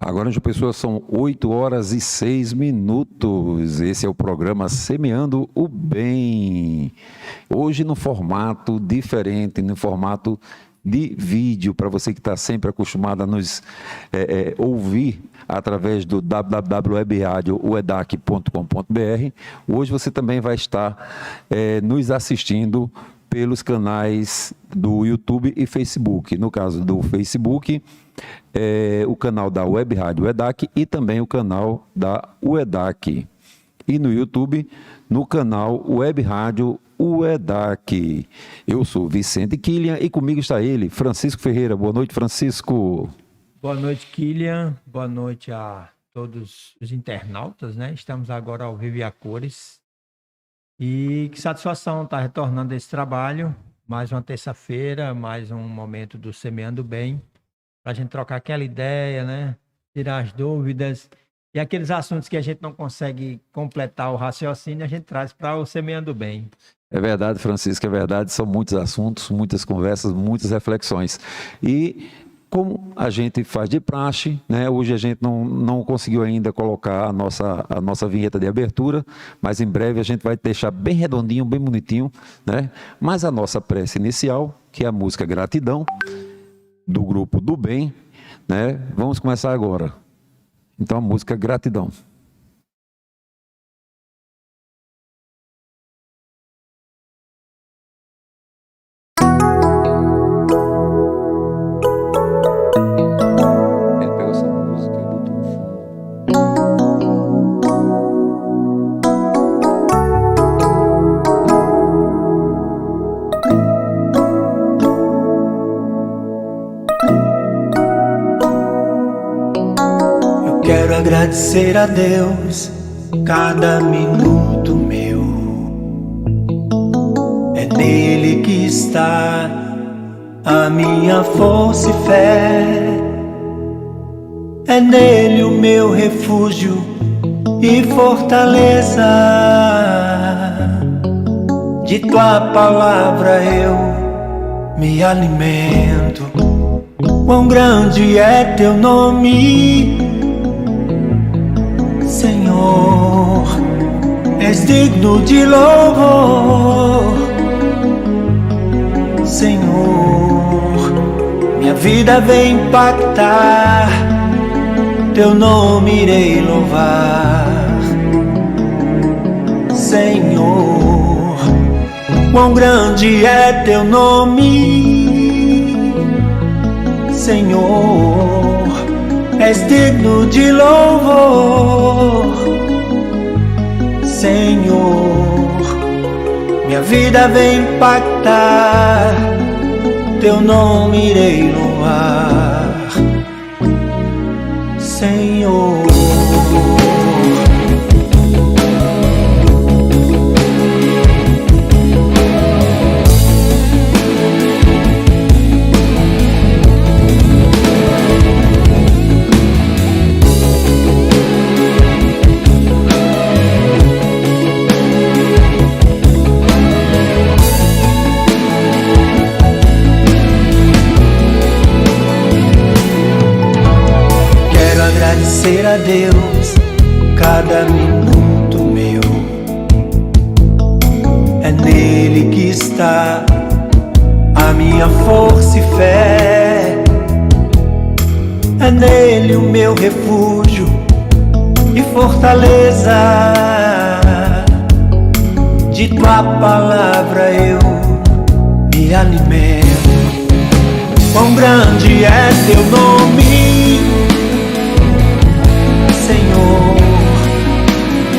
Agora, de pessoa, são 8h06. Esse é o programa Semeando o Bem. Hoje no formato diferente, no formato de vídeo, para você que está sempre acostumado a nos ouvir através do www.webradiouedac.com.br. Hoje você também vai estar nos assistindo pelos canais do YouTube e Facebook. No caso do Facebook, o canal da Web Rádio UEDAC e também o canal da UEDAC. E no YouTube, no canal Web Rádio UEDAC. Eu sou Vicente Kilian e comigo está ele, Francisco Ferreira. Boa noite, Francisco. Boa noite, Kilian. Boa noite a todos os internautas, né? Estamos agora ao vivo e a cores. E que satisfação estar retornando a esse trabalho. Mais uma terça-feira, mais um momento do Semeando Bem, para a gente trocar aquela ideia, né? Tirar as dúvidas. E aqueles assuntos que a gente não consegue completar o raciocínio, a gente traz para o Semeando Bem. É verdade, Francisco, é verdade. São muitos assuntos, muitas conversas, muitas reflexões. E como a gente faz de praxe, né? Hoje a gente não conseguiu ainda colocar a nossa vinheta de abertura, mas em breve a gente vai deixar bem redondinho, bem bonitinho, né? Mas a nossa prece inicial, que é a música Gratidão, do grupo do Bem, né? Vamos começar agora. Então a música Gratidão. Quero agradecer a Deus cada minuto meu. É nele que está a minha força e fé. É nele o meu refúgio e fortaleza. De tua palavra eu me alimento. Quão grande é teu nome, Senhor, és digno de louvor. Senhor, minha vida vem impactar, teu nome irei louvar. Senhor, quão grande é teu nome, Senhor, és digno de louvor. Senhor, minha vida vem impactar, teu nome irei louvar. Senhor, agradecer a Deus cada minuto meu. É nele que está a minha força e fé. É nele o meu refúgio e fortaleza. De tua palavra eu me alimento. Quão grande é teu nome, Senhor,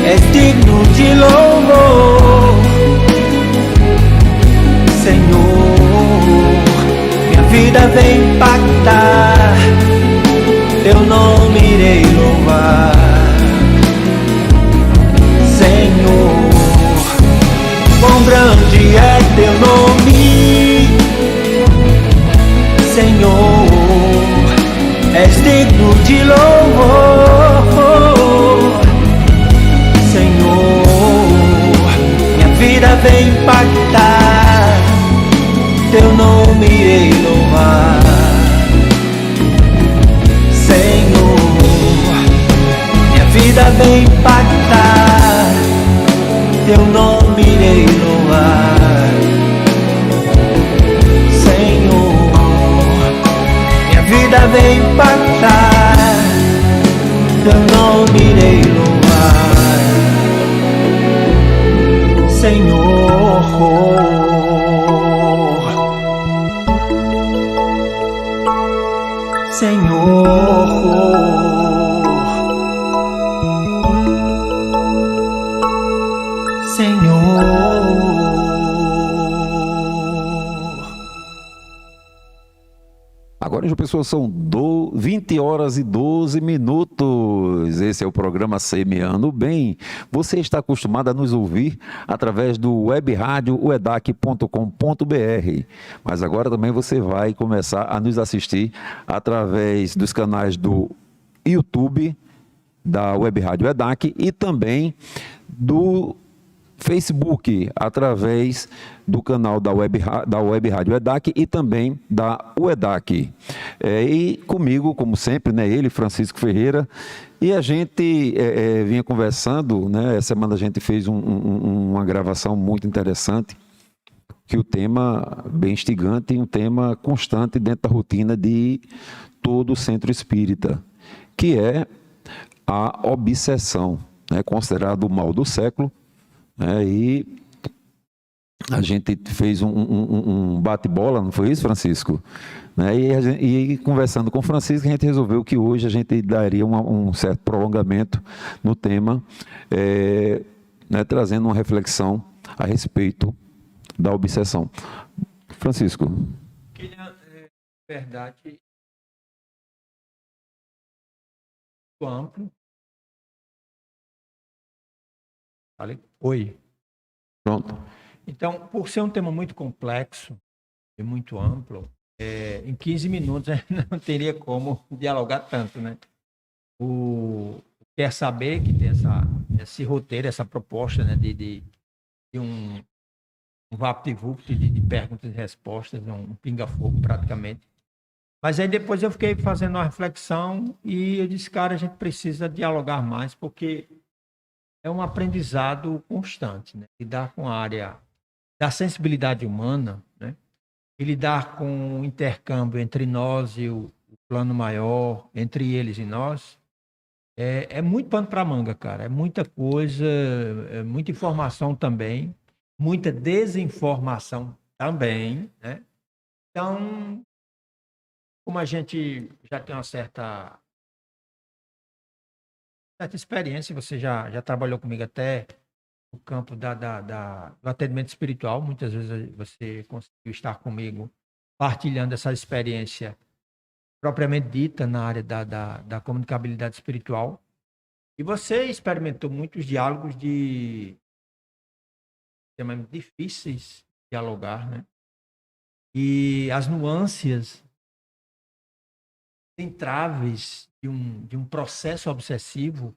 és digno de louvor. Senhor, minha vida vem impactar, teu nome irei louvar. Senhor, quão grande é teu nome, Senhor, és digno de louvor. Senhor, minha vida vem impactar, teu nome irei louvar. Senhor, vem impactar, teu nome irei louvar, Senhor. Minha vida vem impactar, teu nome irei louvar, Senhor. Senhor, Agora, João Pessoa, são 20 horas e 12 minutos. Esse é o programa Semeando Bem. Você está acostumado a nos ouvir através do web rádio uedac.com.br. Mas agora também você vai começar a nos assistir através dos canais do YouTube, da Web Rádio EDAC e também do Facebook, através do canal da Web Rádio EDAC e também da UEDAC. E comigo, como sempre, né, ele, Francisco Ferreira, e a gente vinha conversando, né, essa semana a gente fez uma gravação muito interessante, que o tema bem instigante e um tema constante dentro da rotina de todo o centro espírita, que é a obsessão, né, considerado o mal do século. E a gente fez um bate-bola, não foi isso, Francisco? E conversando com o Francisco, a gente resolveu que hoje a gente daria um certo prolongamento no tema, né, trazendo uma reflexão a respeito da obsessão. Francisco. Verdade, amplo. Oi. Pronto. Então, por ser um tema muito complexo e muito amplo, em 15 minutos não teria como dialogar tanto, né? O Quer Saber, que tem esse roteiro, essa proposta, né, de um vapt-vupt de perguntas e respostas, um pinga-fogo praticamente. Mas aí depois eu fiquei fazendo uma reflexão e eu disse, cara, a gente precisa dialogar mais, porque é um aprendizado constante, né? Lidar com a área da sensibilidade humana, né? E lidar com o intercâmbio entre nós e o plano maior, entre eles e nós, é muito pano para manga, cara. É muita coisa, é muita informação também, muita desinformação também, né? Então, como a gente já tem uma certa experiência, você já trabalhou comigo até no campo do atendimento espiritual, muitas vezes você conseguiu estar comigo partilhando essa experiência propriamente dita na área da comunicabilidade espiritual, e você experimentou muitos diálogos de temas difíceis de dialogar, né? E as nuances, entraves de um processo obsessivo,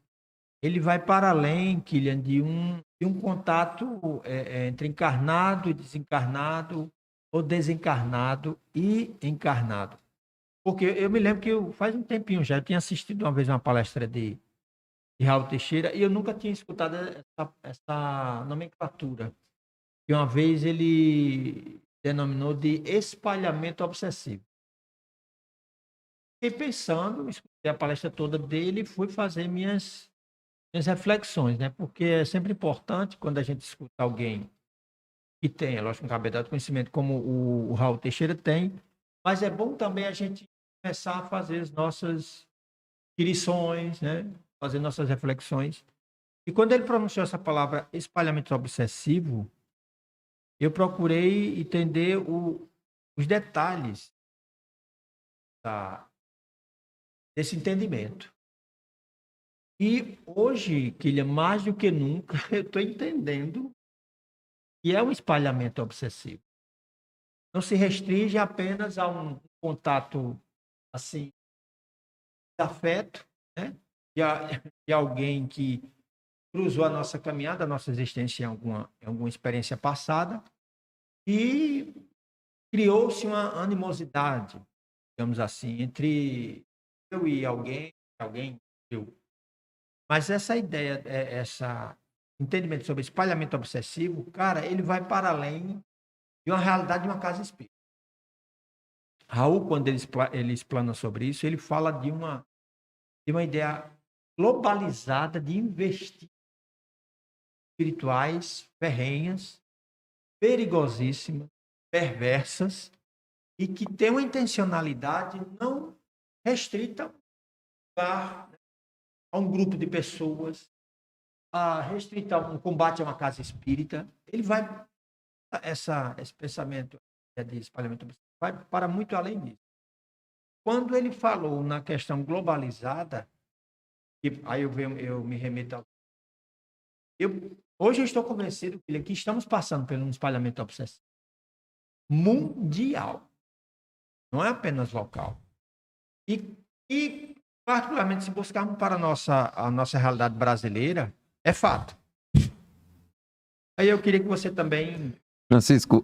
ele vai para além, Kilian, de um contato entre encarnado e desencarnado, ou desencarnado e encarnado. Porque eu me lembro que faz um tempinho já, eu tinha assistido uma vez uma palestra de Raul Teixeira e eu nunca tinha escutado essa nomenclatura, que uma vez ele denominou de espalhamento obsessivo. Fiquei pensando, escutei a palestra toda dele e fui fazer minhas reflexões, né? Porque é sempre importante quando a gente escuta alguém que tem, lógico, um cabeçalho de conhecimento como o Raul Teixeira tem, mas é bom também a gente começar a fazer as nossas inquirições, né? Fazer nossas reflexões. E quando ele pronunciou essa palavra espalhamento obsessivo, eu procurei entender os detalhes desse entendimento. E hoje, Kilian, mais do que nunca, eu estou entendendo que é um espalhamento obsessivo. Não se restringe apenas a um contato, assim, de afeto, né? De alguém que cruzou a nossa caminhada, a nossa existência em alguma experiência passada, e criou-se uma animosidade, digamos assim, entre eu e alguém eu Mas essa ideia, essa entendimento sobre espalhamento obsessivo, cara, ele vai para além de uma realidade de uma casa espírita. Raul, quando ele explana sobre isso, ele fala de uma ideia globalizada de investidas espirituais ferrenhas, perigosíssimas, perversas, e que tem uma intencionalidade não restrita a um grupo de pessoas, a restrita um combate a uma casa espírita. Ele vai, esse pensamento de espalhamento vai para muito além disso. Quando ele falou na questão globalizada, aí eu me remeto ao... Hoje eu estou convencido que estamos passando por um espalhamento obsessivo mundial. Não é apenas local. E particularmente, se buscarmos para a nossa realidade brasileira, é fato. Aí eu queria que você também... Francisco,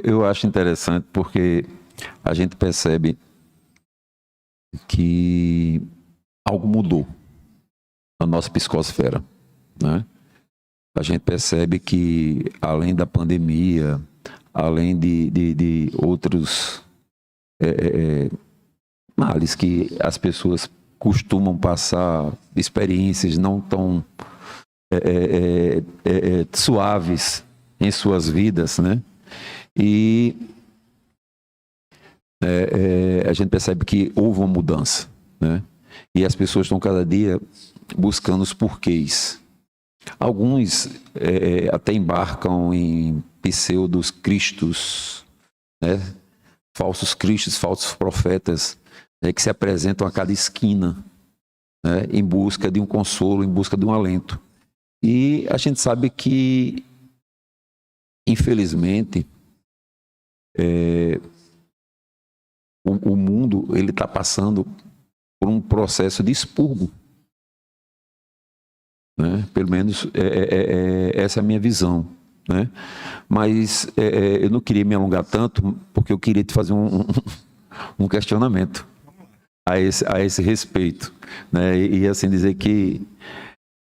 eu acho interessante porque a gente percebe que algo mudou na nossa psicosfera, né? A gente percebe que, além da pandemia, além de outros males que as pessoas costumam passar, experiências não tão suaves em suas vidas, né? E a gente percebe que houve uma mudança, né? E as pessoas estão cada dia buscando os porquês. Alguns até embarcam em pseudos cristos, né? Falsos cristos, falsos profetas, né? Que se apresentam a cada esquina, né? Em busca de um consolo, em busca de um alento. E a gente sabe que, infelizmente, o mundo ele está passando por um processo de expurgo, né? Pelo menos essa é a minha visão, né? Mas eu não queria me alongar tanto, porque eu queria te fazer um questionamento a esse respeito, né? E assim dizer que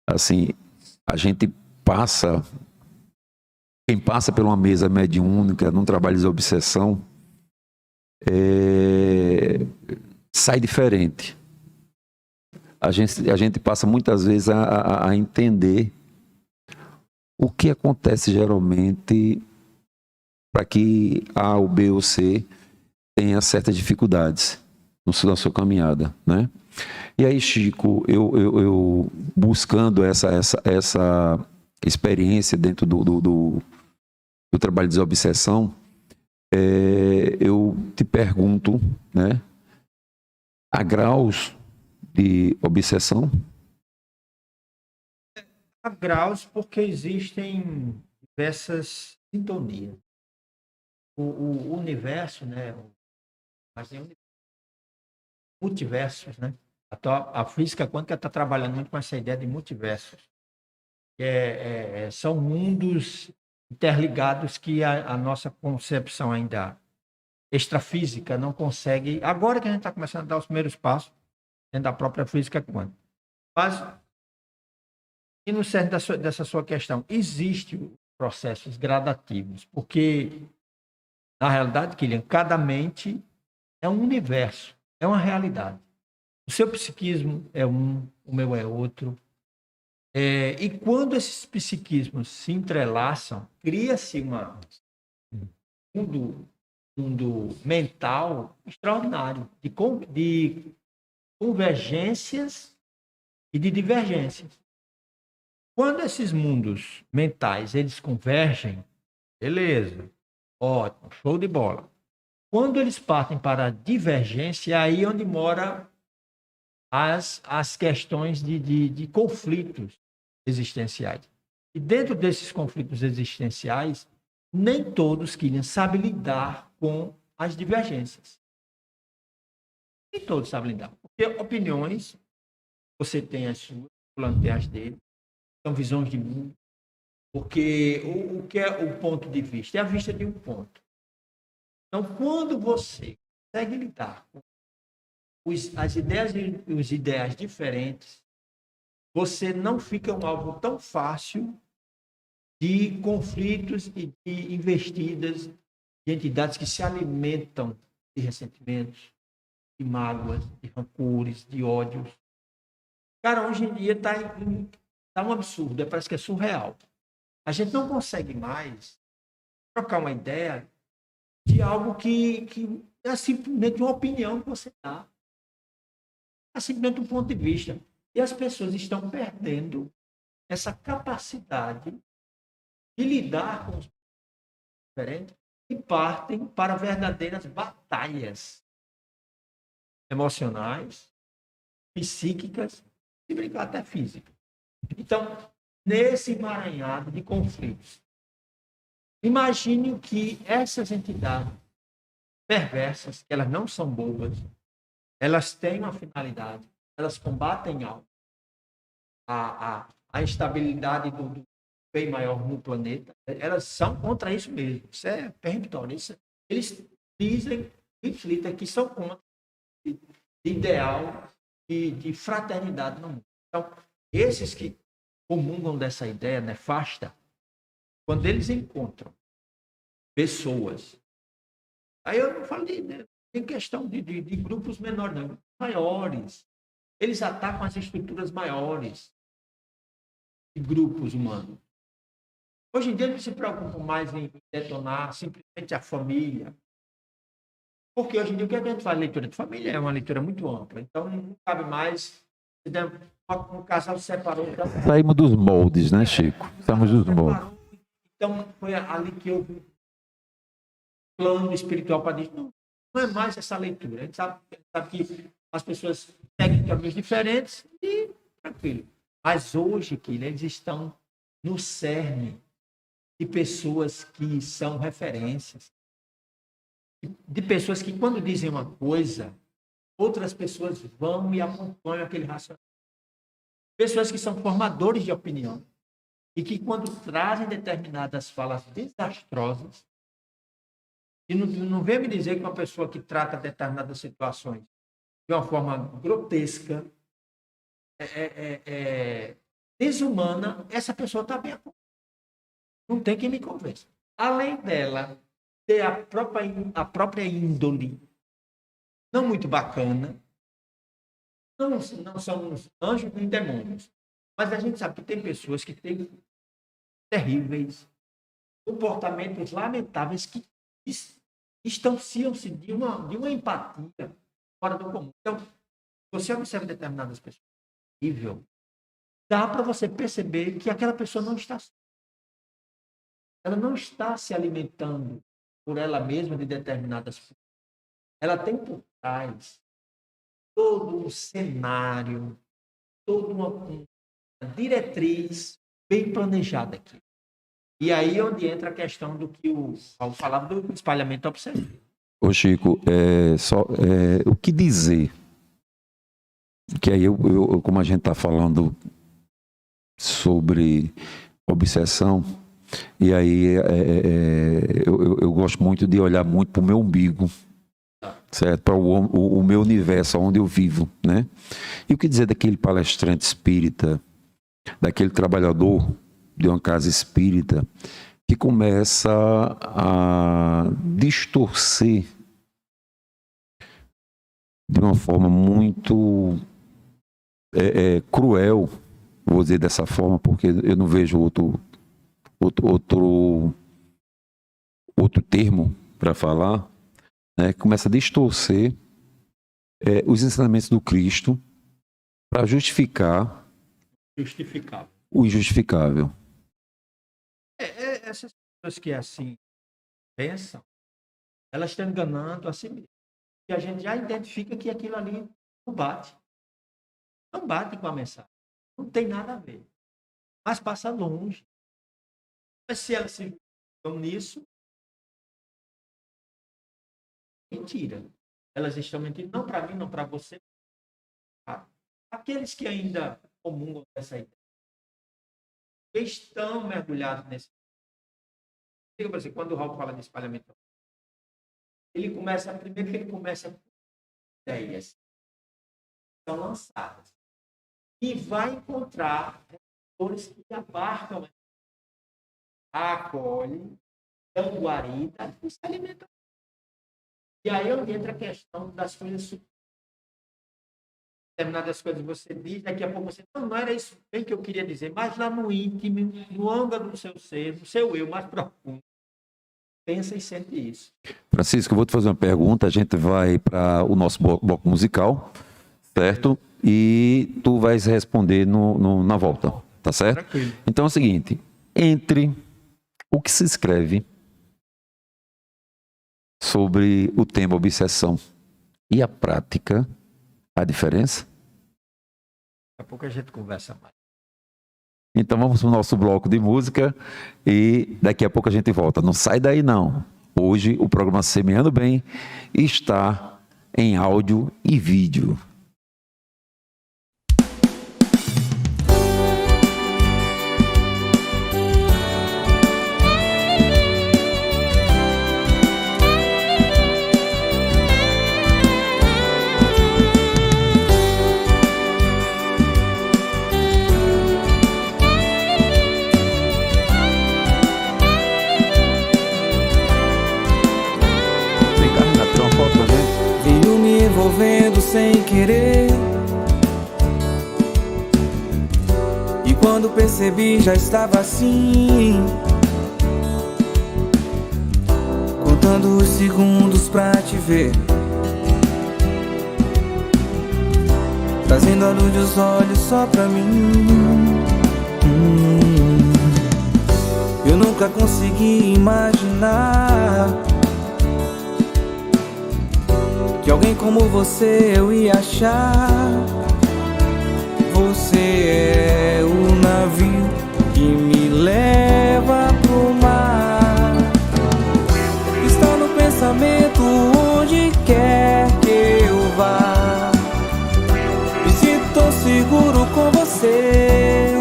assim, a gente passa, quem passa por uma mesa mediúnica num trabalho de obsessão sai diferente. A gente passa muitas vezes a entender o que acontece geralmente para que A, ou B ou C tenha certas dificuldades na sua caminhada, né? E aí, Chico, eu buscando essa experiência dentro do trabalho de desobsessão, eu te pergunto, né? Há graus de obsessão? Há graus porque existem diversas sintonias. O universo, né? Mas tem multiversos, né? A física quântica está trabalhando muito com essa ideia de multiversos. São mundos interligados que a nossa concepção ainda extrafísica não consegue. Agora que a gente está começando a dar os primeiros passos dentro da própria física quântica. Mas, e no centro dessa sua questão, existem processos gradativos, porque, na realidade, Kilian, cada mente é um universo, é uma realidade. O seu psiquismo é um, o meu é outro. E quando esses psiquismos se entrelaçam, cria-se um mundo mental extraordinário, de convergências e de divergências. Quando esses mundos mentais eles convergem, beleza, ótimo, show de bola. Quando eles partem para a divergência, é aí onde mora as questões de conflitos existenciais. E dentro desses conflitos existenciais, nem todos sabem lidar com as divergências. Nem todos sabem lidar. Porque opiniões, você tem as suas, o fulano tem as dele, são visões de mundo. Porque o que é o ponto de vista? É a vista de um ponto. Então, quando você consegue lidar com as ideias e os ideais diferentes, você não fica um alvo tão fácil de conflitos e de investidas de entidades que se alimentam de ressentimentos, de mágoas, de rancores, de ódios. Cara, hoje em dia tá um absurdo, parece que é surreal. A gente não consegue mais trocar uma ideia de algo que é simplesmente uma opinião que você dá. É simplesmente um ponto de vista. E as pessoas estão perdendo essa capacidade de lidar com os diferentes e partem para verdadeiras batalhas emocionais, psíquicas e brincar até físicas. Então, nesse emaranhado de conflitos, imagine que essas entidades perversas, que elas não são bobas, elas têm uma finalidade, elas combatem a instabilidade do bem maior no planeta, elas são contra isso mesmo. Isso é peremptório. Eles dizem, reflitem que são contra de ideal e de fraternidade no mundo. Então, esses que comungam dessa ideia nefasta, quando eles encontram pessoas, aí eu não falei, né, em questão de grupos menores, não, maiores, eles atacam as estruturas maiores de grupos humanos. Hoje em dia eles se preocupam mais em detonar simplesmente a família, porque hoje em dia o que a gente faz? Leitura de família é uma leitura muito ampla, então não cabe mais. Um casal se separou. Saímos dos moldes, né, Chico? Saímos dos moldes. Então, foi ali que eu vi plano espiritual para dizer, não é mais essa leitura. A gente sabe que as pessoas seguem caminhos diferentes e tranquilo. Mas hoje, eles estão no cerne de pessoas que são referências. De pessoas que, quando dizem uma coisa, outras pessoas vão e acompanham aquele raciocínio. Pessoas que são formadores de opinião e que, quando trazem determinadas falas desastrosas, e não vem me dizer que uma pessoa que trata determinadas situações de uma forma grotesca, desumana, essa pessoa está bem acompanhada. Não tem quem me convença. Além dela ter a própria índole não muito bacana, não são anjos nem demônios, mas a gente sabe que tem pessoas que têm terríveis comportamentos lamentáveis que distanciam-se de uma empatia fora do comum. Então, você observa determinadas pessoas nível, dá para você perceber que aquela pessoa não está, ela não está se alimentando por ela mesma de determinadas coisas. Ela tem por trás todo um cenário, toda uma diretriz bem planejada aqui. E aí é onde entra a questão do que o Paulo falava do espalhamento obsessivo. Ô Chico, o que dizer? Que aí, como a gente está falando sobre obsessão, e aí eu gosto muito de olhar muito para o meu umbigo, certo? Para o meu universo, onde eu vivo, né? E o que dizer daquele palestrante espírita, daquele trabalhador de uma casa espírita, que começa a distorcer de uma forma muito cruel, vou dizer dessa forma, porque eu não vejo outro termo para falar, né? Começa a distorcer os ensinamentos do Cristo para justificar o injustificável. Essas pessoas que assim pensam, elas estão enganando a si mesmas. E a gente já identifica que aquilo ali não bate. Não bate com a mensagem. Não tem nada a ver. Mas passa longe. Mas se elas se estão nisso, mentira. Elas estão mentindo, não para mim, não para você. Aqueles que ainda comungam dessa ideia, que estão mergulhados nesse. Quando o Raul fala de espalhamento, primeiro que ele começa com ideias que são lançadas. e vai encontrar resgatores que abarcam, acolhem, dão guarida e se alimentam. E aí onde entra a questão das coisas. Determinadas coisas você diz, daqui a pouco você, não era isso bem que eu queria dizer, mas lá no íntimo, no âmago do seu ser, no seu eu mais profundo, pensa e sente isso. Francisco, eu vou te fazer uma pergunta, a gente vai para o nosso bloco musical, certo? E tu vais responder na volta, tá certo? Tranquilo. Então é o seguinte, entre o que se escreve sobre o tema obsessão e a prática, a diferença? Daqui a pouco a gente conversa mais. Então vamos para o nosso bloco de música e daqui a pouco a gente volta. Não sai daí não. Hoje o programa Semeando Bem está em áudio e vídeo. Veio me envolvendo sem querer, e quando percebi já estava assim, contando os segundos pra te ver, trazendo a luz dos olhos só pra mim. Eu nunca consegui imaginar que alguém como você eu ia achar. Você é o navio que me leva pro mar. Está no pensamento onde quer que eu vá. Me sinto tão seguro com você.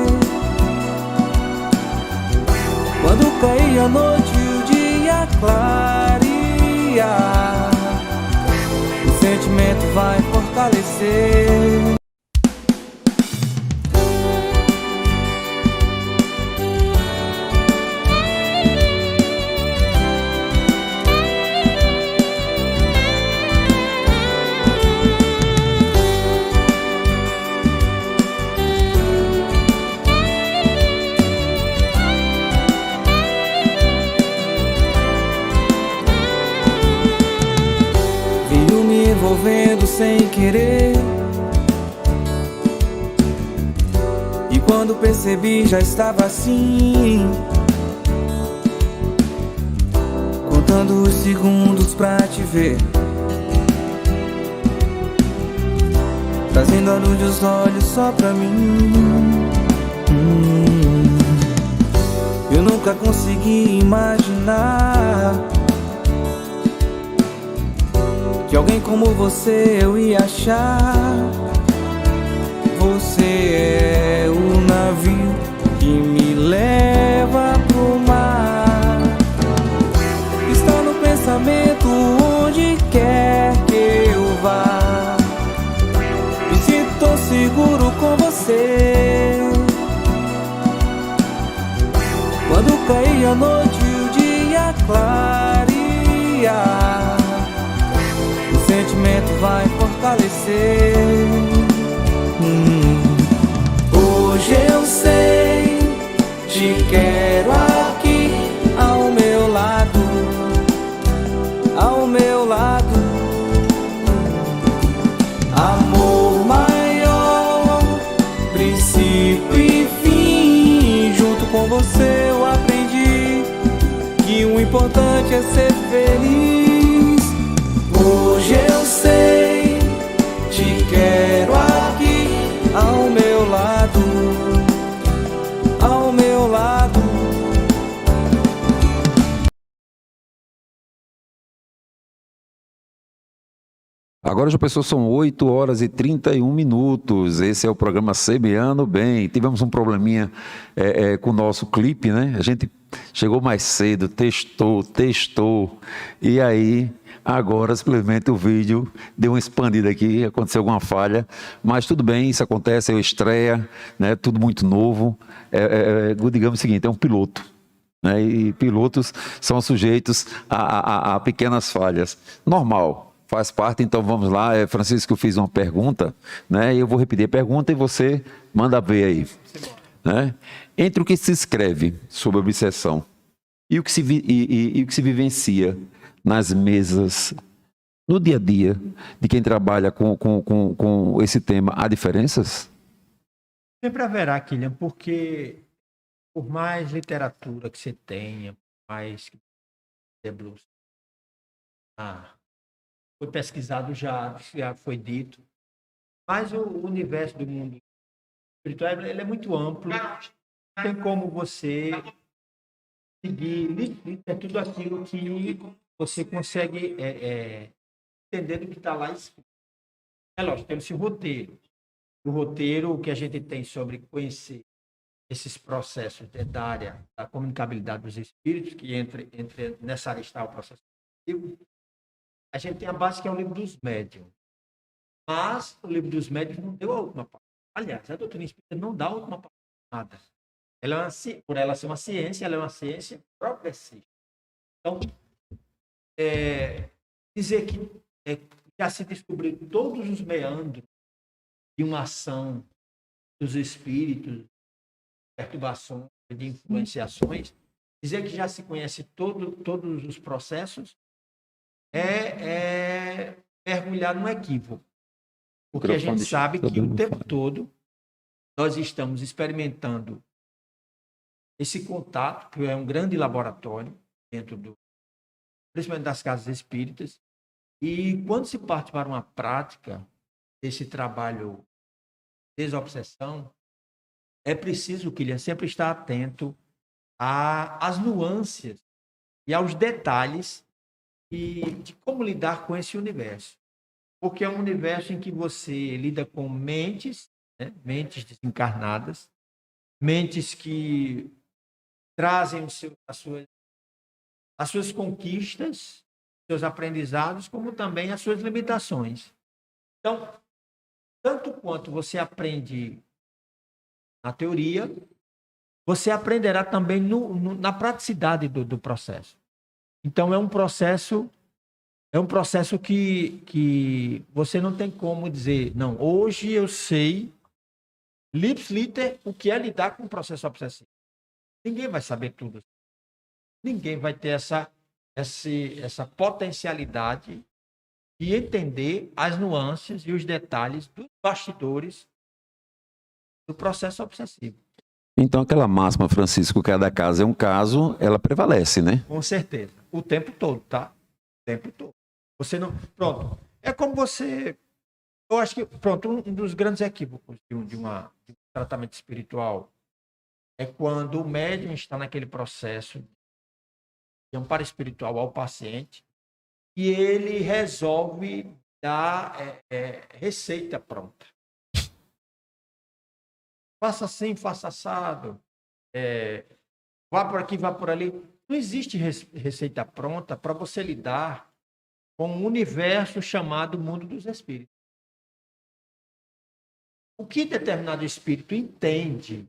Quando cair a noite e o dia clarear, o sentimento vai fortalecer. Envolvendo sem querer, e quando percebi já estava assim, contando os segundos pra te ver, trazendo a luz dos olhos só pra mim. Eu nunca consegui imaginar que alguém como você eu ia achar. Você é o navio que me leva pro mar. Está no pensamento onde quer que eu vá. Me sinto tão seguro com você. Quando cair a noite e o dia clarear, o sentimento vai fortalecer. Hoje eu sei, te quero aqui ao meu lado, ao meu lado. Amor maior, princípio e fim. Junto com você eu aprendi que o importante é ser feliz. Hoje eu sei, te quero aqui ao meu lado, ao meu lado. Agora já pensou, são 8 horas e 31 minutos. Esse é o programa Semeando Bem. Tivemos um probleminha com o nosso clipe, né? A gente chegou mais cedo, testou. E aí, agora simplesmente o vídeo deu uma expandida aqui, aconteceu alguma falha. Mas tudo bem, isso acontece, é estreia, né? Tudo muito novo. Digamos o seguinte, é um piloto. Né? E pilotos são sujeitos a pequenas falhas. Normal. Faz parte, então vamos lá. Francisco, eu fiz uma pergunta, né? Eu vou repetir a pergunta e você manda ver aí. Né? Entre o que se escreve sobre obsessão e o que se vivencia nas mesas, no dia a dia, de quem trabalha com esse tema, há diferenças? Sempre haverá, Kylian, porque por mais literatura que você tenha, por mais que foi pesquisado já foi dito, mas o universo do mundo espiritual ele é muito amplo. Não tem como você seguir tudo aquilo que você consegue entender do que está lá escrito. É lógico, tem esse roteiro. O roteiro que a gente tem sobre conhecer esses processos da área da comunicabilidade dos espíritos, que entre nessa área está o processo cognitivo. A gente tem a base que é o livro dos médiuns. Mas o livro dos médiuns não deu a última parte. Aliás, a doutrina espírita não dá a última parte de nada. Por ela ser uma ciência, ela é uma ciência progressista. Então, dizer que já se descobriu todos os meandros de uma ação dos espíritos, perturbações, de influenciações, dizer que já se conhece todos os processos, mergulhar num equívoco. Porque a gente sabe que o tempo todo nós estamos experimentando esse contato, que é um grande laboratório dentro principalmente das casas espíritas, e quando se parte para uma prática desse trabalho de desobsessão, é preciso que ele sempre estar atento às nuances e aos detalhes de como lidar com esse universo. Porque é um universo em que você lida com mentes, né? Mentes desencarnadas, mentes que trazem as suas conquistas, seus aprendizados, como também as suas limitações. Então, tanto quanto você aprende na teoria, você aprenderá também na praticidade do processo. Então, é um processo que você não tem como dizer, não, hoje eu sei, ipsis o que é lidar com o processo obsessivo. Ninguém vai saber tudo. Ninguém vai ter essa potencialidade de entender as nuances e os detalhes dos bastidores do processo obsessivo. Então, aquela máxima, Francisco, que cada caso é um caso, ela prevalece, né? Com certeza. O tempo todo, tá? O tempo todo. Você não... Pronto. É como você... Eu acho que, pronto, um dos grandes equívocos de um tratamento espiritual é quando o médium está naquele processo de amparo espiritual ao paciente e ele resolve dar receita pronta. Faça assim, faça assado. Vá por aqui, vá por ali. Não existe receita pronta para você lidar com um universo chamado mundo dos espíritos. O que determinado espírito entende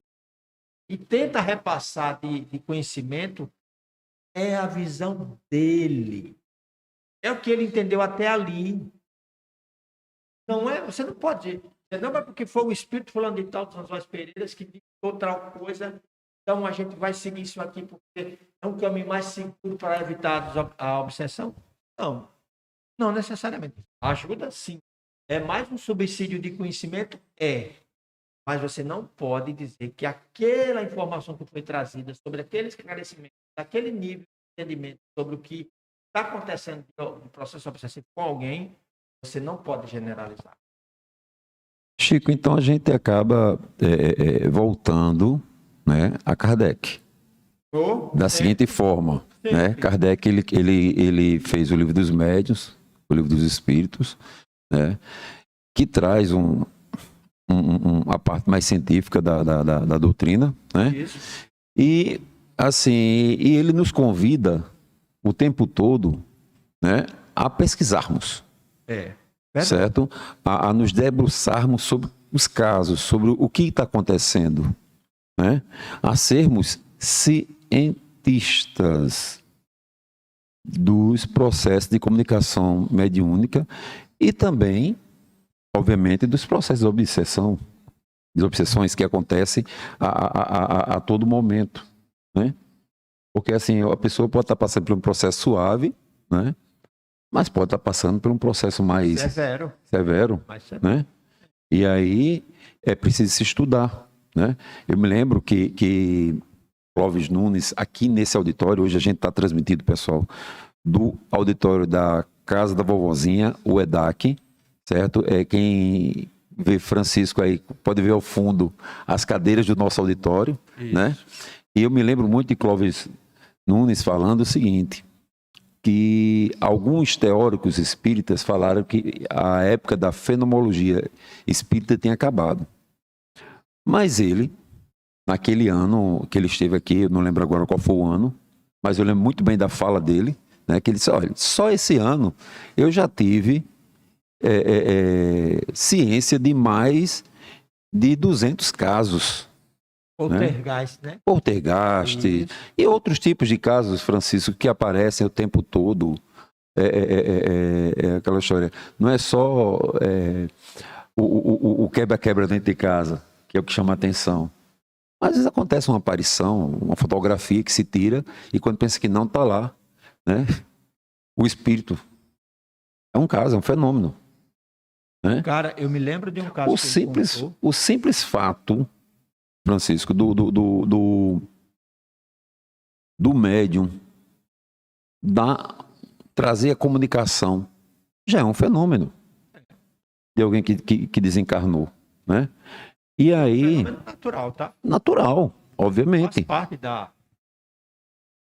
e tenta repassar de conhecimento é a visão dele. É o que ele entendeu até ali. Não é, você não pode... Não é porque foi o espírito fulano de tal, São João Pereiras, que disse tal coisa, então a gente vai seguir isso aqui porque é um caminho mais seguro para evitar a obsessão? Não. Não necessariamente. Ajuda, sim. É mais um subsídio de conhecimento? Mas você não pode dizer que aquela informação que foi trazida sobre aquele esclarecimento, aquele nível de entendimento sobre o que está acontecendo no processo obsessivo com alguém, você não pode generalizar. Chico, então a gente acaba voltando, né, a Kardec. Da seguinte forma, né? Kardec ele fez o livro dos médiuns, o livro dos espíritos, né, que traz a parte mais científica da doutrina, né? Isso. E assim, ele nos convida o tempo todo, né, a pesquisarmos, É. Verdade. certo? A nos debruçarmos sobre os casos, sobre o que está acontecendo, né? A sermos cientistas dos processos de comunicação mediúnica e também, obviamente, dos processos de obsessão, das obsessões que acontecem a todo momento, né? Porque assim, a pessoa pode estar passando por um processo suave, né? Mas pode estar passando por um processo mais severo, Mais severo. né? E aí é preciso se estudar, né? Eu me lembro que Clóvis Nunes, aqui nesse auditório, hoje a gente está transmitindo, pessoal, do auditório da Casa da Vovozinha, o EDAC, certo? Quem vê Francisco aí pode ver ao fundo as cadeiras do nosso auditório, né? E eu me lembro muito de Clóvis Nunes falando o seguinte, que alguns teóricos espíritas falaram que a época da fenomenologia espírita tinha acabado. Mas ele, naquele ano que ele esteve aqui, eu não lembro agora qual foi o ano, mas eu lembro muito bem da fala dele, né, que ele disse, olha, só esse ano eu já tive ciência de mais de 200 casos. Poltergeist, né? Poltergeist e outros tipos de casos, Francisco, que aparecem o tempo todo. Aquela história. Não é só o quebra-quebra dentro de casa, que é o que chama a atenção. Às vezes acontece uma aparição, uma fotografia que se tira e quando pensa que não, está lá, né? O espírito. É um caso, é um fenômeno. Né? Cara, eu me lembro de um caso o simples fato, Francisco, do médium trazer a comunicação já é um fenômeno de alguém que desencarnou, né? E aí... Fenômeno natural, tá? Natural, obviamente. Faz parte da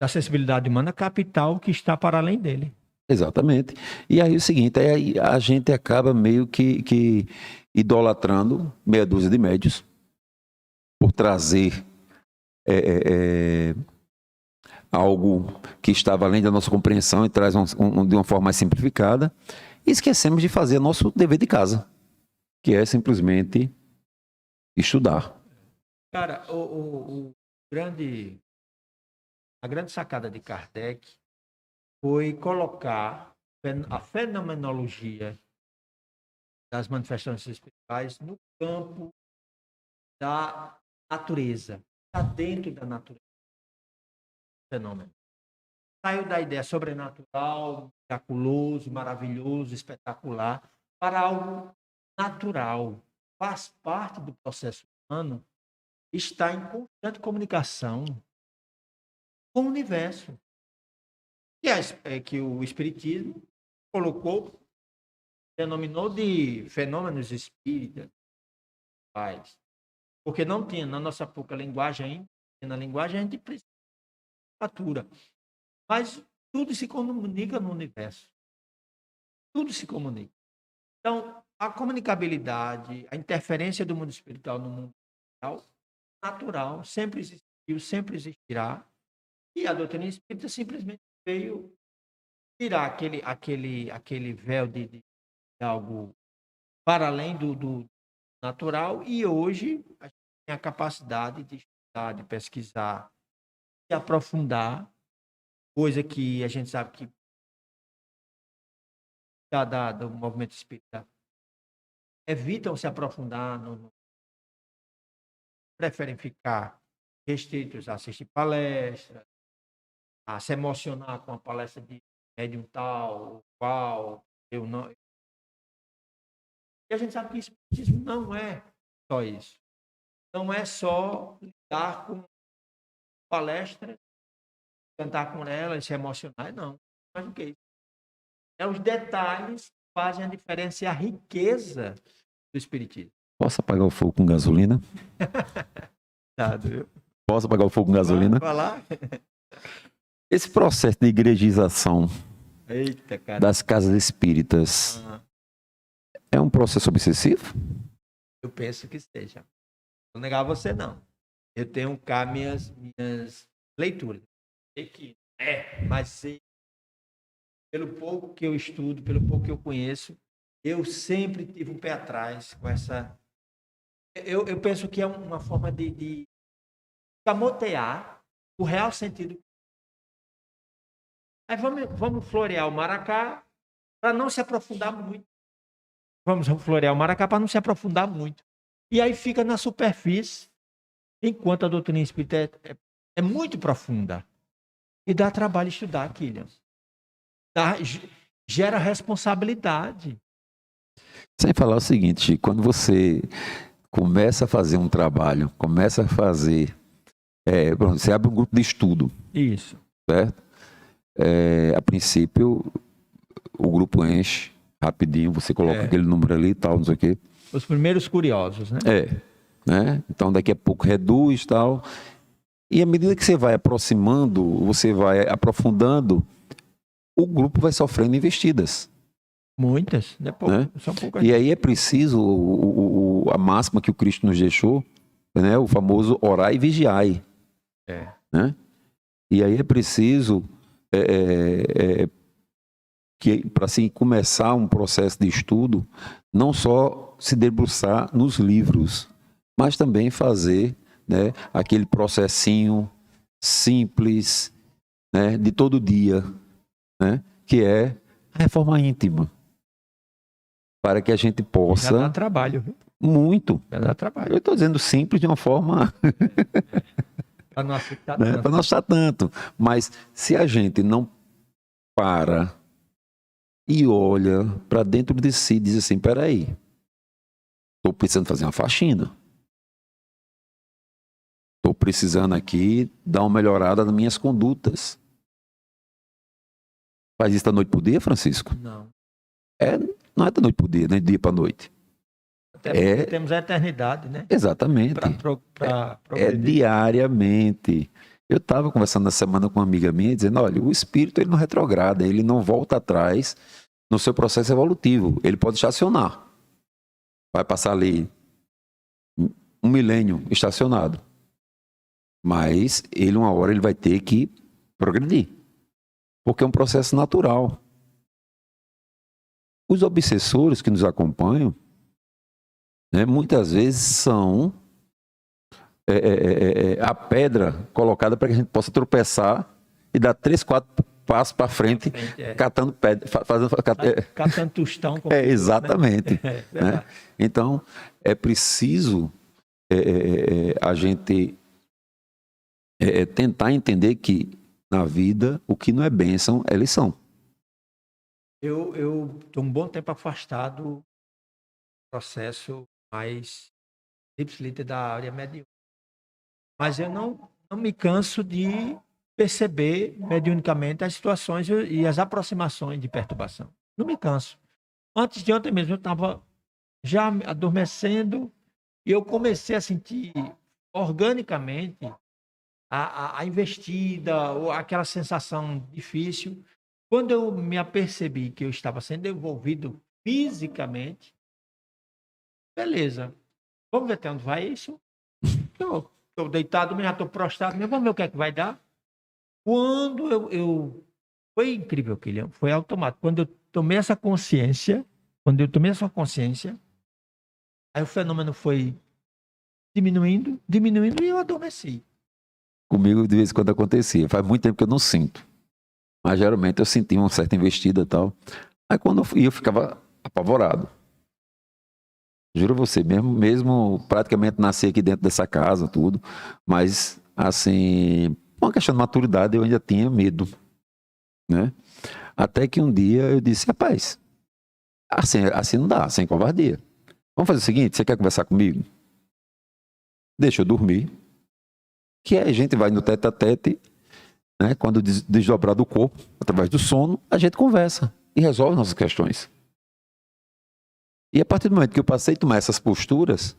sensibilidade humana capital que está para além dele. Exatamente. E aí o seguinte, aí a gente acaba meio que idolatrando meia dúzia de médios por trazer algo que estava além da nossa compreensão e traz de uma forma mais simplificada, e esquecemos de fazer nosso dever de casa, que é simplesmente estudar. Cara, a grande sacada de Kardec foi colocar a fenomenologia das manifestações espirituais no campo da natureza, está dentro da natureza. Fenômeno. Saiu da ideia sobrenatural, miraculoso, maravilhoso, espetacular, para algo natural. Faz parte do processo humano, está em constante comunicação com o universo. Que o Espiritismo denominou de fenômenos espíritas, porque não tinha na nossa pouca linguagem, na linguagem a gente precisa de literatura, mas tudo se comunica no universo, tudo se comunica. Então, a comunicabilidade, a interferência do mundo espiritual no mundo natural, sempre existiu, sempre existirá, e a doutrina espírita simplesmente veio tirar aquele véu de algo para além do natural, e hoje a gente tem a capacidade de estudar, de pesquisar, de aprofundar, coisa que a gente sabe que do movimento espírita evitam se aprofundar, preferem ficar restritos a assistir palestras, a se emocionar com a palestra de médium tal, qual, eu não. E a gente sabe que o espiritismo não é só isso. Não é só lidar com palestras, cantar com elas, se emocionar, não. Mais do que isso. É os detalhes que fazem a diferença e a riqueza do espiritismo. Posso apagar o fogo com gasolina? Posso apagar o fogo com gasolina? Vai lá. Esse processo de igrejização Eita, cara. das casas espíritas É um processo obsessivo? Eu penso que seja. Não negar você, não. Eu tenho cá minhas leituras. Sei que mas pelo pouco que eu estudo, pelo pouco que eu conheço, eu sempre tive um pé atrás com essa. Eu penso que é uma forma de camotear o real sentido. Aí vamos florear o maracá para não se aprofundar muito. Vamos florear o maracá para não se aprofundar muito. E aí fica na superfície, enquanto a doutrina espírita é muito profunda. E dá trabalho estudar, Kylian. Gera responsabilidade. Sem falar o seguinte, Chico, quando você começa a fazer um trabalho, começa a fazer... você abre um grupo de estudo, Isso. certo? A princípio, o grupo enche rapidinho, você coloca aquele número ali e tal, não sei o quê. Os primeiros curiosos, né? Né? Então, daqui a pouco reduz e tal. E à medida que você vai aproximando, você vai aprofundando, o grupo vai sofrendo investidas. Muitas, né? São poucas. E aí é preciso a máxima que o Cristo nos deixou, né? O famoso orai e vigiai. Né? E aí é preciso que para assim, começar um processo de estudo, não só se debruçar nos livros, mas também fazer, né, aquele processinho simples, né, de todo dia, né, que é a reforma íntima, para que a gente possa... Já dá trabalho, viu? Muito. Já dá trabalho. Eu estou dizendo simples de uma forma... Para não assustar né, tanto. para não assustar tanto. Mas se a gente não para e olha para dentro de si e diz assim, peraí, estou precisando fazer uma faxina. Estou precisando aqui dar uma melhorada nas minhas condutas. Faz isso da noite para o dia, Francisco? Não. Não é da noite para o dia, nem de dia para a noite. Até porque temos a eternidade, né? Exatamente. É diariamente. Eu estava conversando na semana com uma amiga minha, dizendo, olha, o espírito ele não retrograda, ele não volta atrás no seu processo evolutivo. Ele pode estacionar. Vai passar ali 1 milênio estacionado. Mas ele, uma hora, ele vai ter que progredir. Porque é um processo natural. Os obsessores que nos acompanham, né, muitas vezes são a pedra colocada para que a gente possa tropeçar e dar 3, 4 passos para frente, catando pedra, catando tostão. Exatamente. Né? Então, é preciso a gente tentar entender que na vida o que não é bênção é lição. Eu estou um bom tempo afastado do processo mais ipsiliter da área mediúnica. Mas eu não me canso de perceber mediunicamente as situações e as aproximações de perturbação. Não me canso. Antes de ontem mesmo eu estava já adormecendo e eu comecei a sentir organicamente a investida ou aquela sensação difícil. Quando eu me apercebi que eu estava sendo envolvido fisicamente, beleza, vamos ver até onde vai isso. Estou deitado, já estou prostrado, vamos ver o que é que vai dar. Quando foi incrível, Kylian, foi automático. Quando eu tomei essa consciência, aí o fenômeno foi diminuindo e eu adormeci. Comigo de vez em quando acontecia. Faz muito tempo que eu não sinto. Mas geralmente eu sentia uma certa investida e tal. Aí quando eu ia, eu ficava apavorado. Juro a você, mesmo praticamente nasci aqui dentro dessa casa, tudo. Mas, assim, uma questão de maturidade, eu ainda tinha medo. Né? Até que um dia eu disse, rapaz, assim não dá, sem covardia. Vamos fazer o seguinte, você quer conversar comigo? Deixa eu dormir. Que a gente vai no tete-a-tete, né? Quando desdobrar do corpo, através do sono, a gente conversa e resolve nossas questões. E a partir do momento que eu passei a tomar essas posturas,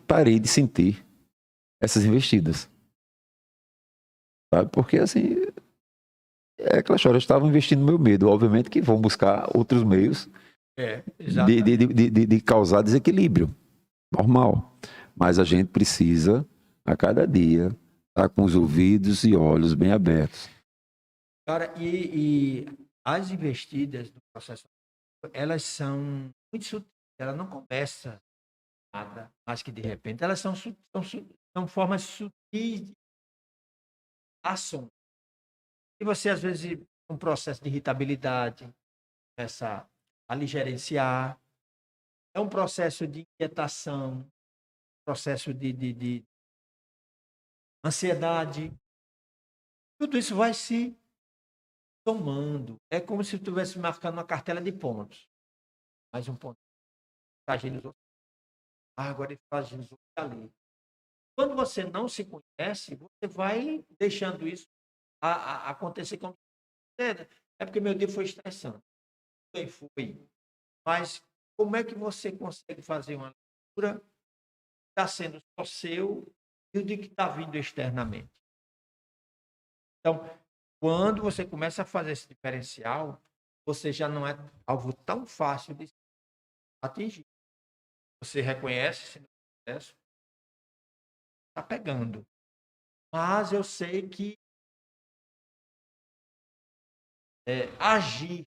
parei de sentir essas investidas. Sabe? Porque assim, é aquela história, eu estava investindo no meu medo. Obviamente que vão buscar outros meios Exatamente. de causar desequilíbrio. Normal. Mas a gente precisa, a cada dia, estar com os ouvidos e olhos bem abertos. Cara, e as investidas do processo, elas são muito sutis. Ela não começa nada, mas que de repente elas são formas sutis de ação. E você, às vezes, um processo de irritabilidade, começa a lhe gerenciar. É um processo de inquietação, processo de ansiedade. Tudo isso vai se tomando. É como se estivesse marcando uma cartela de pontos. Mais um ponto. Fragilizou. Agora ele fragilizou ali. Quando você não se conhece, você vai deixando isso acontecer como... É porque meu dia foi estressante. Bem, foi. Mas como é que você consegue fazer uma leitura que está sendo só seu e o de que está vindo externamente? Então, quando você começa a fazer esse diferencial, você já não é algo tão fácil de atingir. Você reconhece esse processo, está pegando. Mas eu sei que agir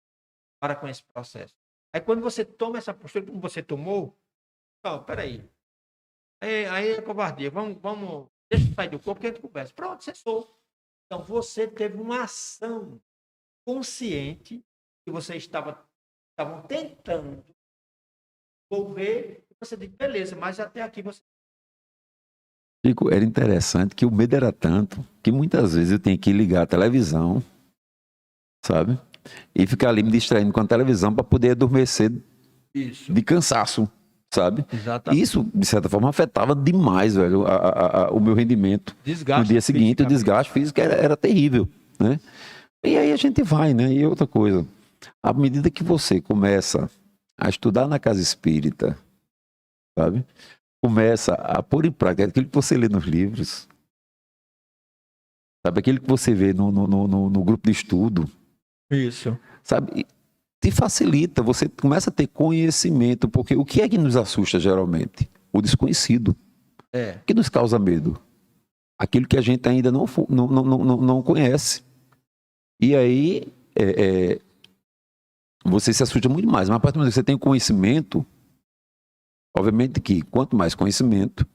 para com esse processo. Aí quando você toma essa postura, como você tomou, não, peraí. Aí é covardia. Vamos, deixa eu sair do corpo que a gente conversa. Pronto, cessou. Então você teve uma ação consciente que você estavam tentando envolver, e você disse, beleza, mas até aqui você... Chico, era interessante que o medo era tanto que muitas vezes eu tinha que ligar a televisão, sabe? E ficar ali me distraindo com a televisão para poder adormecer de cansaço, sabe? Exatamente. Isso, de certa forma, afetava demais, velho, o meu rendimento. Desgaste no dia seguinte, o desgaste físico era terrível, né? E aí a gente vai, né? E outra coisa, à medida que você começa a estudar na casa espírita, sabe? Começa a pôr em prática aquilo que você lê nos livros, sabe? Aquilo que você vê no grupo de estudo. Isso. Sabe? Te facilita, você começa a ter conhecimento, porque o que é que nos assusta geralmente? O desconhecido. O que nos causa medo? Aquilo que a gente ainda não conhece. E aí, você se assusta muito mais. Mas a partir do momento que você tem conhecimento, obviamente que quanto mais conhecimento,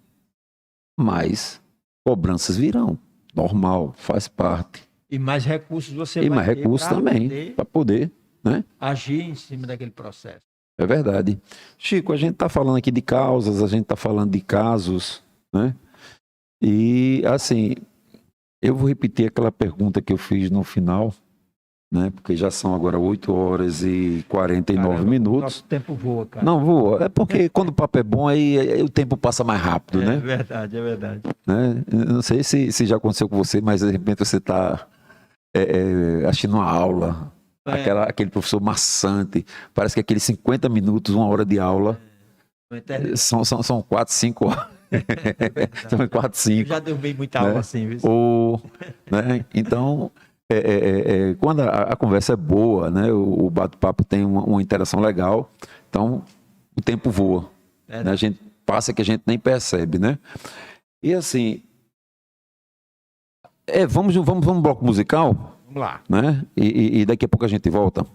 mais cobranças virão. Normal, faz parte. E mais recursos você e vai mais ter recursos também, para poder, né? agir em cima daquele processo. É verdade. Chico, a gente está falando aqui de causas, a gente está falando de casos, né? E, assim, eu vou repetir aquela pergunta que eu fiz no final, né? Porque já são agora 8 horas e 49 Caramba, minutos. Nosso tempo voa, cara. Não voa. É porque quando o papo é bom, aí o tempo passa mais rápido, né? É verdade, é verdade. Né? Eu não sei se já aconteceu com você, mas de repente você está assistindo uma aula, aquele professor maçante, parece que aqueles 50 minutos, 1 hora de aula, são 4, 5 horas. São 4, 5. Eu já dormi muita aula assim, viu? Né? Então, quando a conversa é boa, né? O bate-papo tem uma interação legal, então o tempo voa. Né? A gente passa que a gente nem percebe, né? E assim, vamos um bloco musical? Vamos lá. Né? E daqui a pouco a gente volta.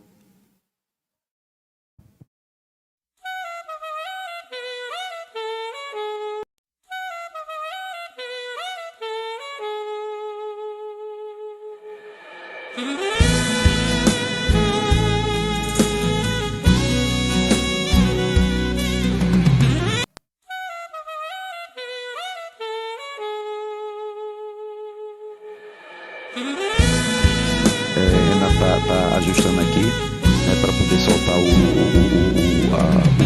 Tá ajustando aqui, né, para poder soltar o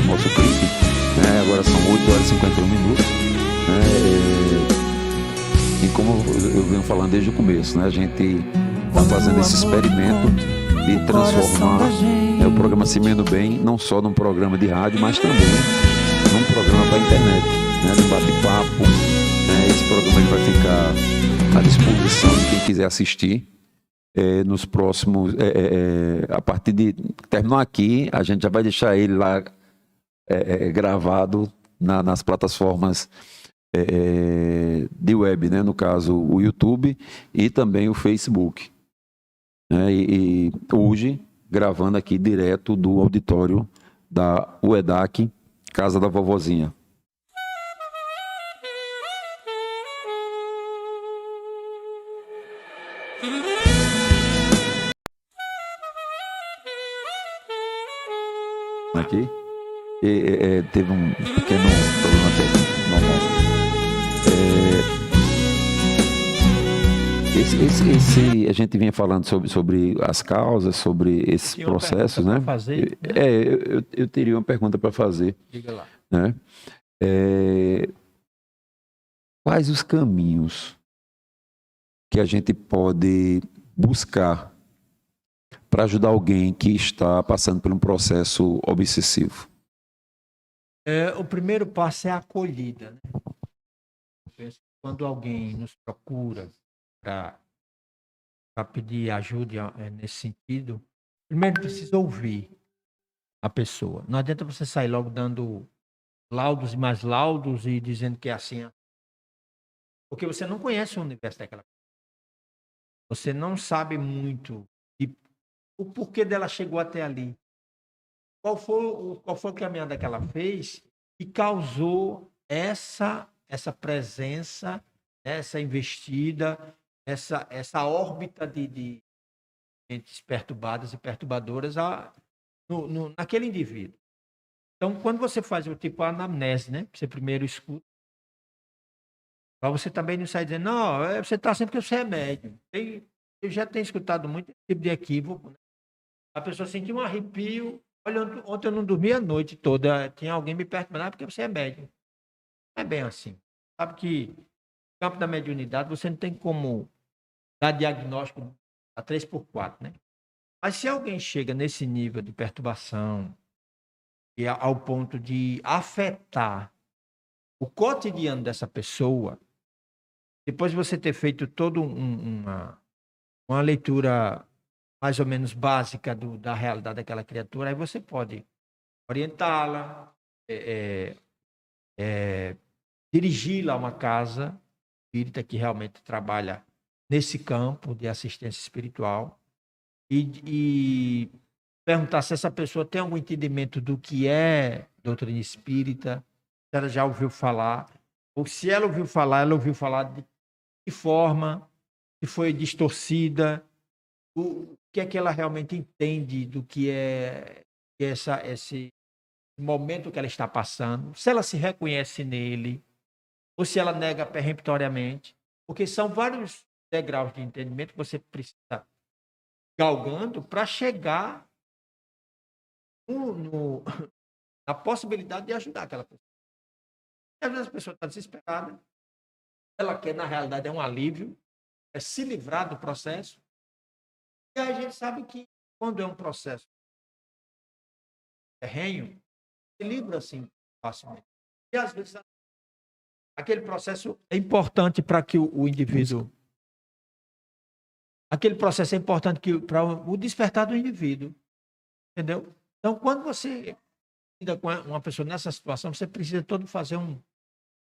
nosso clipe, né? Agora são 8 horas e 51 minutos, né? E como eu venho falando desde o começo, né? A gente está fazendo esse experimento de transformar o programa Semeando Bem não só num programa de rádio, mas também num programa para a internet, né? Num bate-papo, né? Esse programa ele vai ficar à disposição de quem quiser assistir. nos próximos, a partir de terminar aqui, a gente já vai deixar ele lá gravado nas plataformas de web, né? No caso o YouTube e também o Facebook, né? E hoje gravando aqui direto do auditório da UEDAC, Casa da Vovozinha. Aqui teve um pequeno problema técnico normal. A gente vinha falando sobre as causas, sobre esses processos, né? Fazer, né? Eu teria uma pergunta para fazer. Diga lá. Né? Quais os caminhos que a gente pode buscar para ajudar alguém que está passando por um processo obsessivo? O primeiro passo é a acolhida, né? Eu penso que quando alguém nos procura para pedir ajuda nesse sentido, primeiro precisa ouvir a pessoa. Não adianta você sair logo dando laudos e mais laudos e dizendo que é assim. Porque você não conhece o universo daquela pessoa. Você não sabe muito o porquê dela chegou até ali. Qual foi a caminhada que ela fez que causou essa presença, essa investida, essa órbita de mentes perturbadas e perturbadoras naquele indivíduo. Então, quando você faz o tipo a anamnese, né? Você primeiro escuta, para você também não sair dizendo, não, você está sempre que você é médium. Eu já tenho escutado muito esse tipo de equívoco, né? A pessoa sentiu um arrepio. Olha, ontem eu não dormi a noite toda. Tinha alguém me perturbando, porque você é médium. Não é bem assim. Sabe que no campo da mediunidade você não tem como dar diagnóstico a 3x4, né? Mas se alguém chega nesse nível de perturbação e ao ponto de afetar o cotidiano dessa pessoa, depois de você ter feito toda uma leitura mais ou menos básica da realidade daquela criatura, aí você pode orientá-la, dirigi-la a uma casa espírita que realmente trabalha nesse campo de assistência espiritual e perguntar se essa pessoa tem algum entendimento do que é doutrina espírita, se ela já ouviu falar, ou se ela ouviu falar de que forma, se foi distorcida, o que é que ela realmente entende do que é esse momento que ela está passando, se ela se reconhece nele, ou se ela nega peremptoriamente, porque são vários degraus de entendimento que você precisa galgando para chegar na possibilidade de ajudar aquela pessoa. E às vezes a pessoa está desesperada, ela quer, na realidade, um alívio, é se livrar do processo. E a gente sabe que quando é um processo terreno, se livra assim facilmente. E às vezes aquele processo é importante para que o indivíduo. Aquele processo é importante para o despertar do indivíduo. Entendeu? Então, quando você lida com uma pessoa nessa situação, você precisa todo fazer uma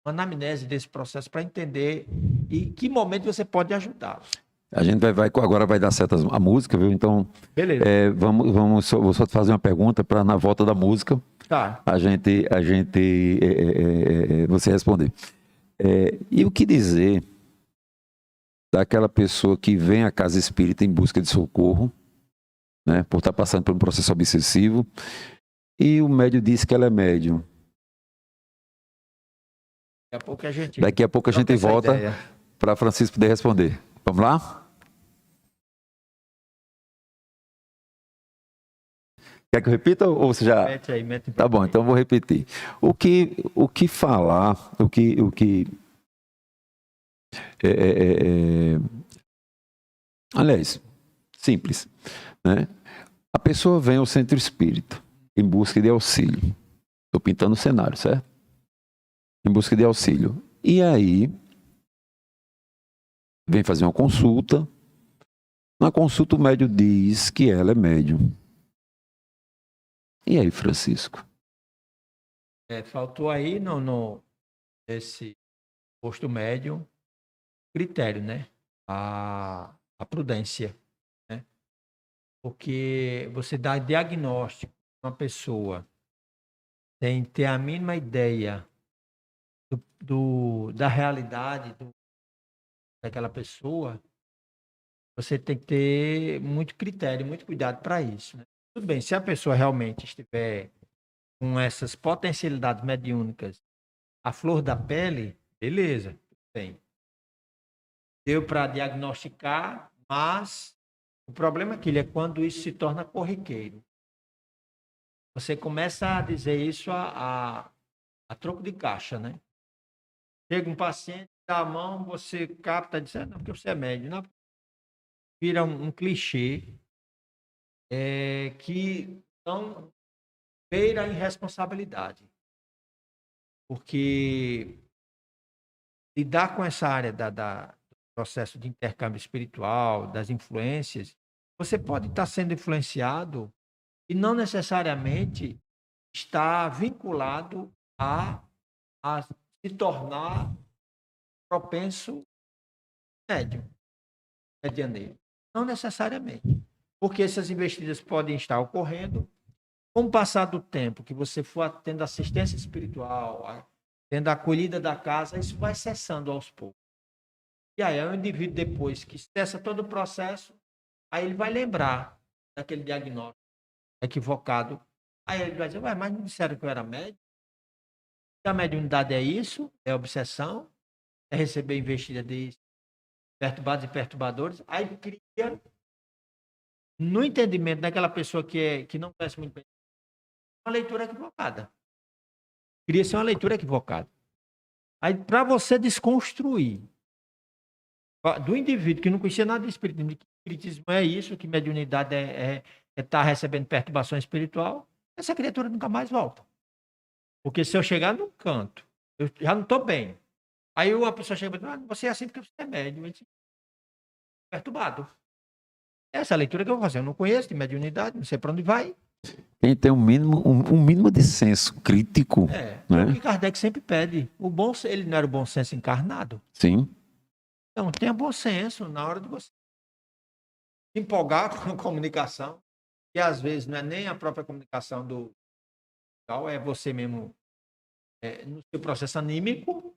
anamnese desse processo para entender em que momento você pode ajudá-lo. A gente agora vai dar certas a música, viu? Então, beleza. Vou só fazer uma pergunta para na volta da música, tá, você responder. E o que dizer daquela pessoa que vem à casa espírita em busca de socorro, né, por estar passando por um processo obsessivo, e o médium diz que ela é médium? Daqui a pouco a gente volta para Francisco poder responder. Vamos lá? Quer que eu repita ou você já... Mete aí. Tá bom, então eu vou repetir. O que falar, aliás, simples, né? A pessoa vem ao centro espírita em busca de auxílio. Estou pintando o cenário, certo? Em busca de auxílio. E aí, vem fazer uma consulta Na consulta, o médium diz que ela é médium. E aí, Francisco? Faltou aí esse posto médium critério, né? A prudência, né? Porque você dá diagnóstico a uma pessoa sem ter a mínima ideia da realidade daquela pessoa, você tem que ter muito critério, muito cuidado para isso, né? Tudo bem, se a pessoa realmente estiver com essas potencialidades mediúnicas à flor da pele, beleza, tudo bem. Deu para diagnosticar, mas o problema é quando isso se torna corriqueiro. Você começa a dizer isso a troco de caixa, né? Chega um paciente, dá a mão, você capta, diz, não, porque você é médium. Não, vira um clichê que não beira a irresponsabilidade. Porque lidar com essa área do processo de intercâmbio espiritual, das influências, você pode estar sendo influenciado e não necessariamente está vinculado a se tornar propenso médium, medianeiro. Não necessariamente. Porque essas investidas podem estar ocorrendo. Com o passar do tempo, que você for tendo assistência espiritual, tendo a acolhida da casa, isso vai cessando aos poucos. E aí, o indivíduo, depois que cessa todo o processo, aí ele vai lembrar daquele diagnóstico equivocado. Aí ele vai dizer, mas não disseram que eu era médium? A mediunidade é isso? É obsessão? É receber investida de perturbados e perturbadores? Aí cria, no entendimento daquela pessoa que não conhece muito bem, uma leitura equivocada. Cria-se uma leitura equivocada. Aí, para você desconstruir do indivíduo que não conhecia nada de espiritismo, que espiritismo é isso, que mediunidade é estar recebendo perturbação espiritual, essa criatura nunca mais volta. Porque se eu chegar num canto, eu já não estou bem. Aí uma pessoa chega e diz, você é assim porque você é médium. Eu disse, perturbado. Essa é a leitura que eu vou fazer. Eu não conheço de mediunidade, não sei para onde vai. Quem tem um mínimo de senso crítico. É né? o que Kardec sempre pede. Ele não era o bom senso encarnado? Sim. Então, tenha bom senso na hora de você se empolgar com a comunicação, que às vezes não é nem a própria comunicação é você mesmo no seu processo anímico.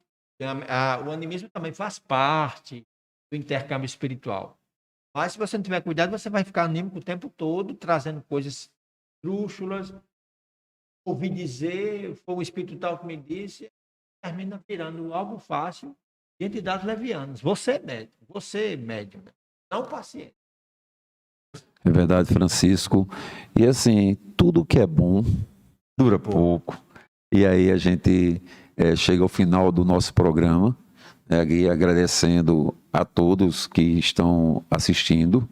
O animismo também faz parte do intercâmbio espiritual. Mas se você não tiver cuidado, você vai ficar anímico o tempo todo, trazendo coisas trúxulas. Ouvi dizer, foi o espírito tal que me disse, termina virando algo fácil de entidades levianas. Você é médium, não o paciente. É verdade, Francisco. E assim, tudo que é bom dura pouco. E aí a gente chega ao final do nosso programa, aqui agradecendo a todos que estão assistindo,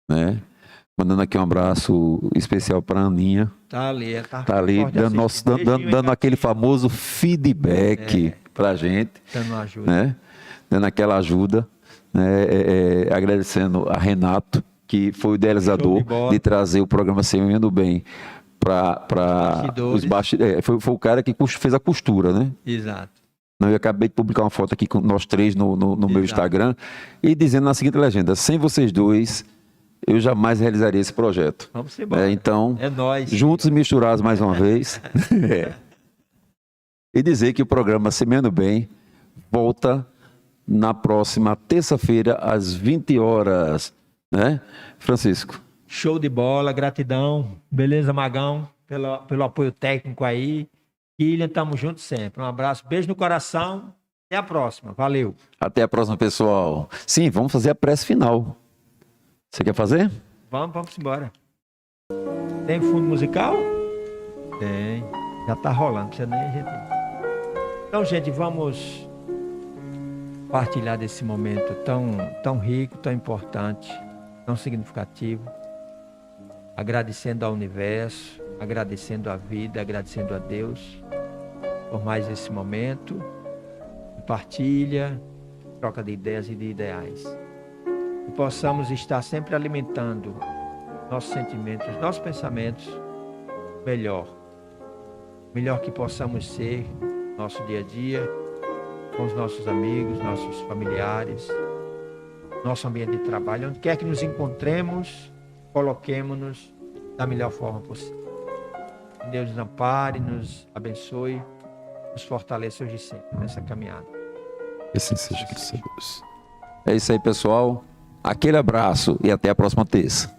né? Mandando aqui um abraço especial para a Aninha. Tá ali, dando aquele famoso feedback para a gente. Dando ajuda. Né? Dando aquela ajuda. Né? Agradecendo a Renato, que foi o idealizador de trazer o programa Semeando do Bem para os bastidores. Foi o cara que fez a costura, né? Exato. Eu acabei de publicar uma foto aqui com nós três no meu Instagram e dizendo na seguinte legenda: sem vocês dois, eu jamais realizaria esse projeto. Vamos embora. Então, é nóis. Juntos e misturados mais uma vez. E dizer que o programa Semeando Bem volta na próxima terça-feira, às 20 horas. Né, Francisco? Show de bola, gratidão. Beleza, Magão, pelo apoio técnico aí. William, tamo junto sempre. Um abraço, beijo no coração. Até a próxima. Valeu. Até a próxima, pessoal. Sim, vamos fazer a prece final. Você quer fazer? Vamos embora. Tem fundo musical? Tem. Já tá rolando, precisa nem a gente. Então, gente, vamos partilhar desse momento tão rico, tão importante, tão significativo. Agradecendo ao universo, agradecendo a vida, agradecendo a Deus por mais esse momento. Partilha, troca de ideias e de ideais. que possamos estar sempre alimentando nossos sentimentos, nossos pensamentos melhor que possamos ser no nosso dia a dia, com os nossos amigos, nossos familiares, nosso ambiente de trabalho, onde quer que nos encontremos, coloquemos-nos da melhor forma possível. Que Deus nos ampare, nos abençoe, nos fortaleça hoje e sempre nessa caminhada. Que assim seja, graças a Deus. É isso aí, pessoal. Aquele abraço e até a próxima terça.